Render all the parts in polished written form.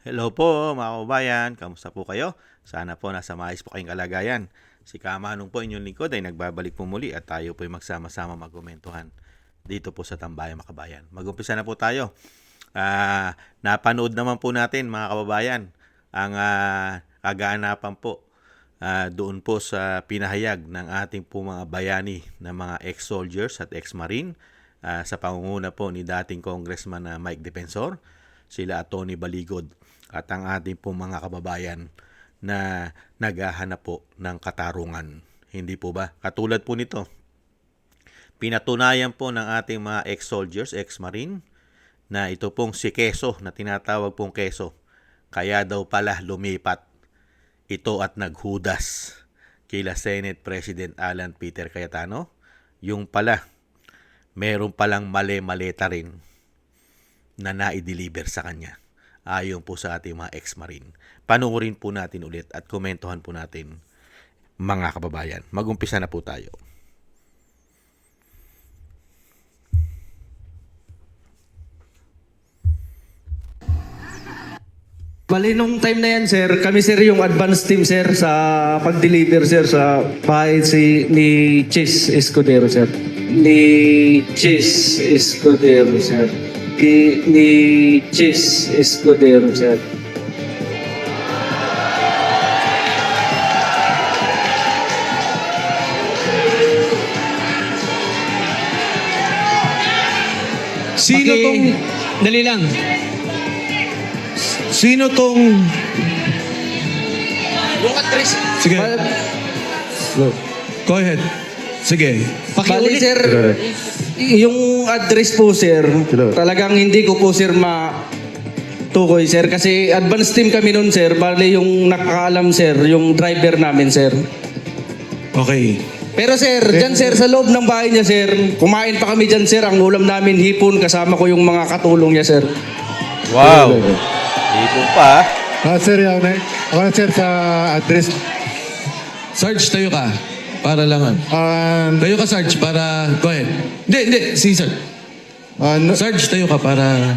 Hello po mga kababayan, kamusta po kayo? Sana po nasa maayos po kayong kalagayan. Si Kamanong po inyong lingkod ay nagbabalik po muli at tayo po ay magsama-sama magkomentuhan dito po sa Tambayang Makabayan. Mag-umpisa na po tayo. Napanood naman po natin mga kababayan ang kaganapan po doon po sa pinahayag ng ating po mga bayani na mga ex-soldiers at ex-marine sa pangunguna po ni dating Congressman Mike Defensor, sila Tony Baligod at ang ating po mga kababayan na naghahanap po ng katarungan. Hindi po ba? Katulad po nito, pinatunayan po ng ating mga ex-soldiers, ex-marine, na ito pong si Quezon na tinatawag pong Quezon. Kaya daw pala lumipat ito at naghudas kila Senate President Alan Peter Cayetano. Yung pala, meron palang mali-maleta rin na na-deliver sa kanya. Ayon po sa ating mga ex-marine. Panuorin po natin ulit at komentuhan po natin mga kababayan. Mag-umpisa na po tayo. Bali, nung time na yan, sir, kami sir yung advance team, sir, sa pag-deliver, sir, sa bahay ni Chis Escudero, sir. Ni Chis Escudero, sir. Ni Chis Escudero, sir. Sino tong... Dali lang. Sino tong... Sige. Go ahead. Sige. Bali, sir, yung address po, sir, talagang hindi ko po, sir, tukoy, sir. Kasi advance team kami nun, sir. Bali, yung nakakaalam, sir, yung driver namin, sir. Okay. Pero sir, dyan sir, sa loob ng bahay niya sir, kumain pa kami dyan sir, ang ulam namin hipon, kasama ko yung mga katulong niya sir. Wow! Dito pa. Sir, ako na sir sa address. Sarge, tayo ka. Para lang. Tayo ka, Sarge, para... Go ahead. Hindi. Si Sarge. Sarge, tayo ka para...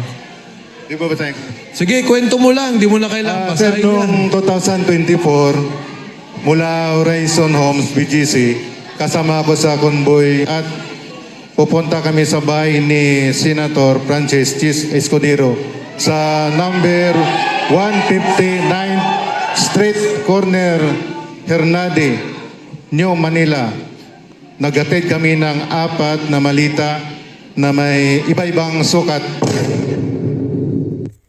Di ba basahin ko? Sige, kwento mo lang. Di mo na kailangan Sir, basahin yan. noong 2024, mula Horizon Homes, BGC, kasama ako sa convoy at pupunta kami sa bahay ni Senator Francis Chis Escudero sa number 159 Street Corner, Hernade, New Manila. Nagatid kami ng 4 na malita na may iba-ibang sukat.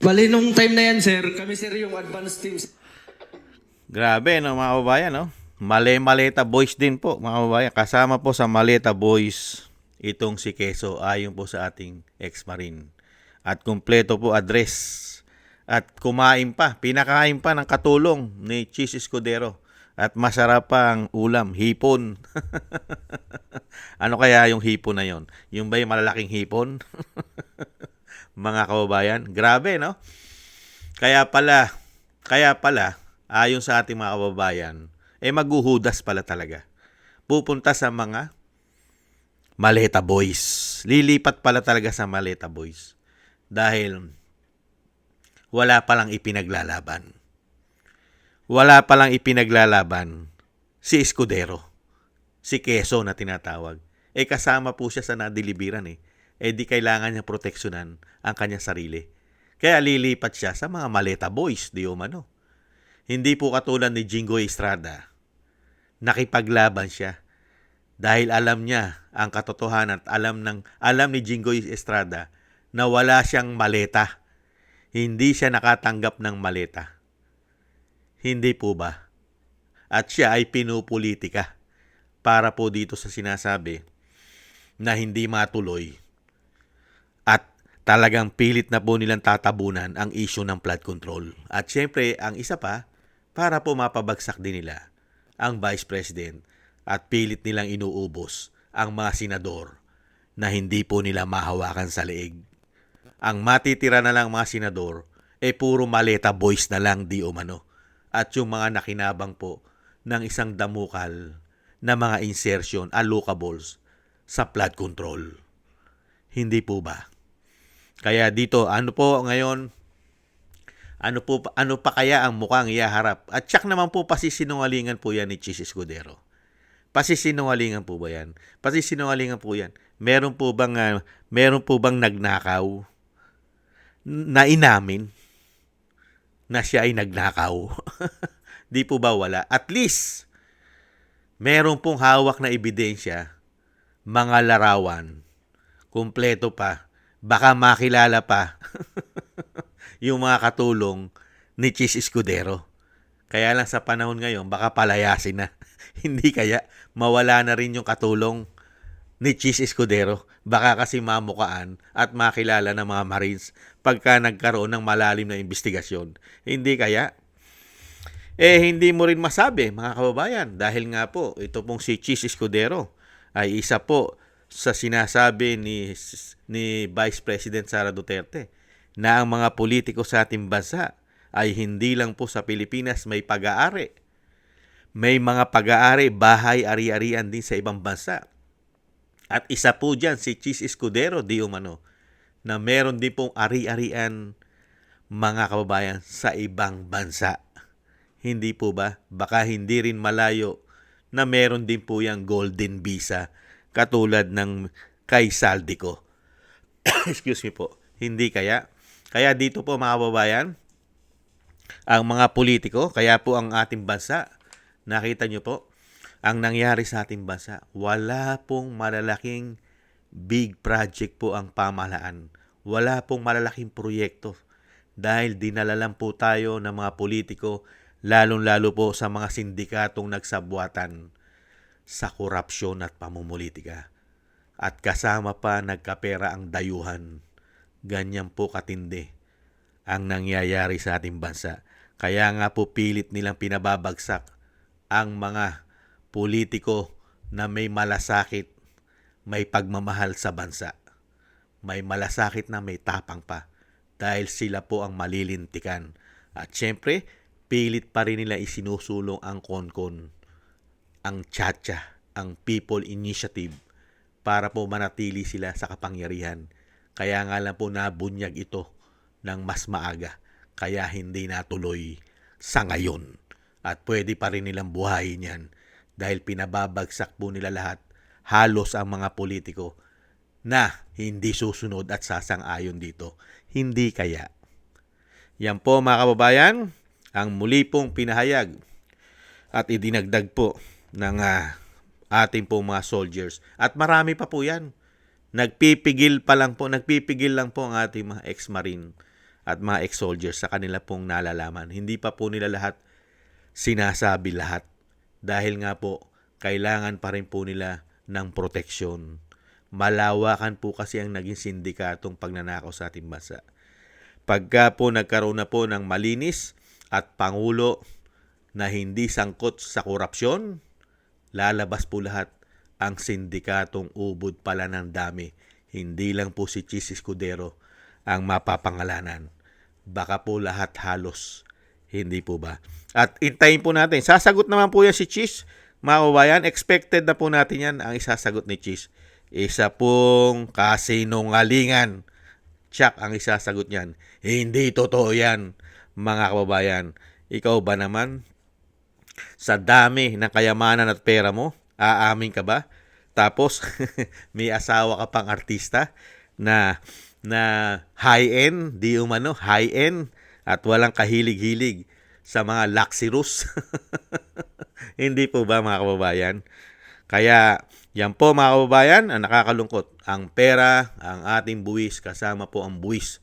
Bali, nung time na yan sir, kami sir yung advance team. Grabe no mga kababayan, no? Male-maleta boys din po mga kababayan. Kasama po sa Maleta Boys itong si Quezon ayon po sa ating ex-marine. At kumpleto po address. At kumain pa, pinakain pa ng katulong ni Chis Escudero. At masarap pang ulam, hipon. Ano kaya yung hipon na yon? Yung ba yung malalaking hipon? Mga kababayan, grabe no? Kaya pala, ayon sa ating mga kababayan, maghuhudas pala talaga. Pupunta sa mga Maleta Boys. Lilipat pala talaga sa Maleta Boys. Dahil wala palang ipinaglalaban. Wala palang ipinaglalaban si Escudero. Si Quezon na tinatawag. Kasama po siya sa nadilibiran . Di kailangan niya proteksyonan ang kanyang sarili. Kaya lilipat siya sa mga Maleta Boys, di umano. Hindi po katulad ni Jingoy Estrada. Nakipaglaban siya dahil alam niya ang katotohanan at alam ni Jingoy Estrada na wala siyang maleta. Hindi siya nakatanggap ng maleta. Hindi po ba? At siya ay pinupolitika para po dito sa sinasabi na hindi matuloy at talagang pilit na po nilang tatabunan ang issue ng flood control. At syempre, ang isa pa, para po mapabagsak din nila ang Vice President at pilit nilang inuubos ang mga senador na hindi po nila mahawakan sa leeg. Ang matitira na lang mga senador puro Maleta Boys na lang di umano. At yung mga nakinabang po ng isang damukal na mga insertion, allocables sa flood control. Hindi po ba? Kaya dito, ano po ngayon, Ano pa kaya ang mukhang ihaharap? At tsak naman po pasisinungalingan po yan ni Chis Escudero. Pasisinungalingan po ba yan? Pasisinungalingan po yan. Meron po bang nagnakaw na inamin na siya ay nagnakaw? Di po ba wala? At least, meron pong hawak na ebidensya, mga larawan, kumpleto pa, baka makilala pa yung mga katulong ni Chis Escudero. Kaya lang sa panahon ngayon, baka palayasin na. Hindi kaya mawala na rin yung katulong ni Chis Escudero. Baka kasi mamukaan at makilala ng mga Marines pagka nagkaroon ng malalim na investigasyon. Hindi kaya? Hindi mo rin masabi, mga kababayan, dahil nga po, ito pong si Chis Escudero ay isa po sa sinasabi ni Vice President Sara Duterte na ang mga politiko sa ating bansa ay hindi lang po sa Pilipinas may pag-aari. May mga pag-aari, bahay, ari-arian din sa ibang bansa. At isa po dyan si Chis Escudero, di umano, na meron din pong ari-arian, mga kababayan, sa ibang bansa. Hindi po ba? Baka hindi rin malayo na meron din po yung golden visa katulad ng kay Saldico. Excuse me po. Hindi kaya? Kaya dito po, mga kababayan, ang mga politiko, kaya po ang ating bansa, nakita nyo po, ang nangyari sa ating bansa, wala pong malalaking big project po ang pamahalaan. Wala pong malalaking proyekto dahil dinala lang po tayo ng mga politiko, lalong-lalo po sa mga sindikatong nagsabuatan sa korupsyon at pamumulitika. At kasama pa nagkapera ang dayuhan. Ganyan po katindi ang nangyayari sa ating bansa. Kaya nga po pilit nilang pinababagsak ang mga politiko na may malasakit, may pagmamahal sa bansa. May malasakit na may tapang pa dahil sila po ang malilintikan. At syempre, pilit pa rin nila isinusulong ang konkon, ang tchatcha, ang People Initiative para po manatili sila sa kapangyarihan. Kaya nga lang po nabunyag ito ng mas maaga. Kaya hindi natuloy sa ngayon. At pwede pa rin nilang buhayin yan dahil pinababagsak po nila lahat, halos ang mga politiko na hindi susunod at sasang-ayon dito. Hindi kaya. Yan po, mga kababayan, ang muli pong pinahayag at idinagdag po ng ating pong mga soldiers. At marami pa po yan. Nagpipigil lang po ang ating mga ex-marine at mga ex-soldiers sa kanila pong nalalaman. Hindi pa po nila lahat sinasabi lahat. Dahil nga po, kailangan pa rin po nila ng proteksyon. Malawakan po kasi ang naging sindikatong pagnanakaw sa ating bansa. Pagka po nagkaroon na po ng malinis at pangulo na hindi sangkot sa korupsyon, lalabas po lahat ang sindikatong ubod pala ng dami. Hindi lang po si Chis Escudero ang mapapangalanan. Baka po lahat halos. Hindi po ba? At intayin po natin. Sasagot naman po yan si Chis. Mga kababayan, expected na po natin yan ang isasagot ni Chis. Isa pong kasinungalingan. Tsak ang isasagot niyan. Hindi totoo yan, mga kababayan. Ikaw ba naman? Sa dami ng kayamanan at pera mo, aamin ka ba? Tapos, may asawa ka pang artista na high-end, di umano, high-end, at walang kahilig-hilig sa mga luxurious. Hindi po ba, mga kababayan? Kaya, yan po, mga kababayan, ang nakakalungkot. Ang pera, ang ating buwis, kasama po ang buwis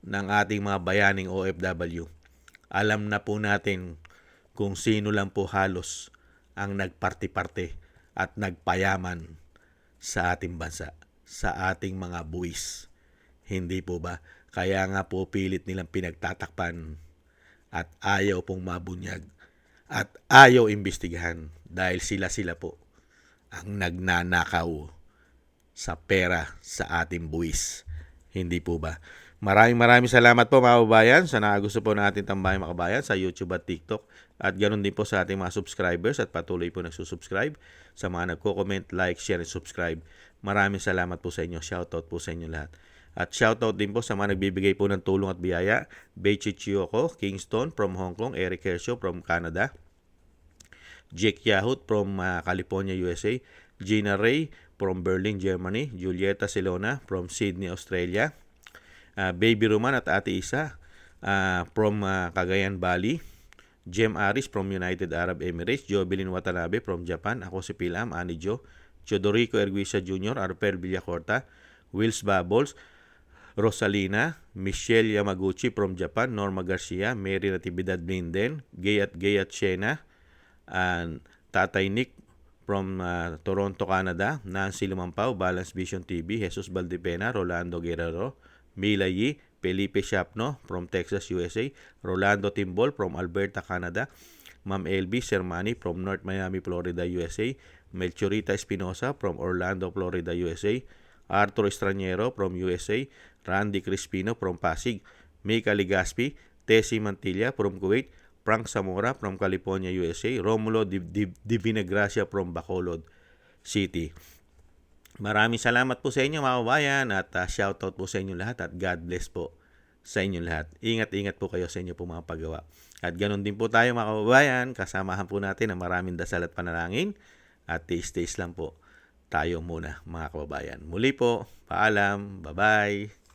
ng ating mga bayaning OFW. Alam na po natin kung sino lang po halos ang nagparti-parte at nagpayaman sa ating bansa, sa ating mga buwis. Hindi po ba? Kaya nga po pilit nilang pinagtatakpan at ayaw pong mabunyag at ayaw imbestigahan dahil sila po ang nagnanakaw sa pera sa ating buwis. Hindi po ba? Maraming salamat po, mga kababayan, sa nakagusto po natin tambayan, mga kababayan, sa YouTube at TikTok. At ganoon din po sa ating mga subscribers at patuloy po nagsusubscribe. Sa mga nagko-comment, like, share, and subscribe. Maraming salamat po sa inyo. Shoutout po sa inyo lahat. At shoutout din po sa mga nagbibigay po ng tulong at biyaya. Beichi Chiyoko, Kingston from Hong Kong, Eric Hershaw from Canada, Jake Yahut from California, USA, Gina Ray from Berlin, Germany, Julieta Silona from Sydney, Australia, Baby Roman at Ate Isa from Cagayan, Bali, Jem Aris from United Arab Emirates, Jovelyn Watanabe from Japan, ako si Pilam, Anijo, Chodorico Erguisa Jr., Arper Villacorta, Wills Bubbles, Rosalina, Michelle Yamaguchi from Japan, Norma Garcia, Mary Natividad Blinden, Gayat Shena, and Tatay Nick from Toronto, Canada, Nancy Lumampao, Balance Vision TV, Jesus Valdepena, Rolando Guerrero, Mila Yi, Felipe Shapno from Texas, USA, Rolando Timbol from Alberta, Canada, Ma'am LB Sermani from North Miami, Florida, USA, Melchorita Espinosa from Orlando, Florida, USA, Arthur Estraniero from USA, Randy Crispino from Pasig, Mika Ligaspi, Tessie Mantilla from Kuwait, Frank Zamora from California, USA, Romulo Divina Gracia from Bacolod City. Maraming salamat po sa inyo mga kabayan at shoutout po sa inyo lahat at God bless po sa inyo lahat. Ingat-ingat po kayo sa inyo po mga paggawa. At ganoon din po tayo mga kababayan, kasamahan po natin ang maraming dasal at panalangin at taste lang po tayo muna mga kababayan. Muli po, paalam, bye-bye.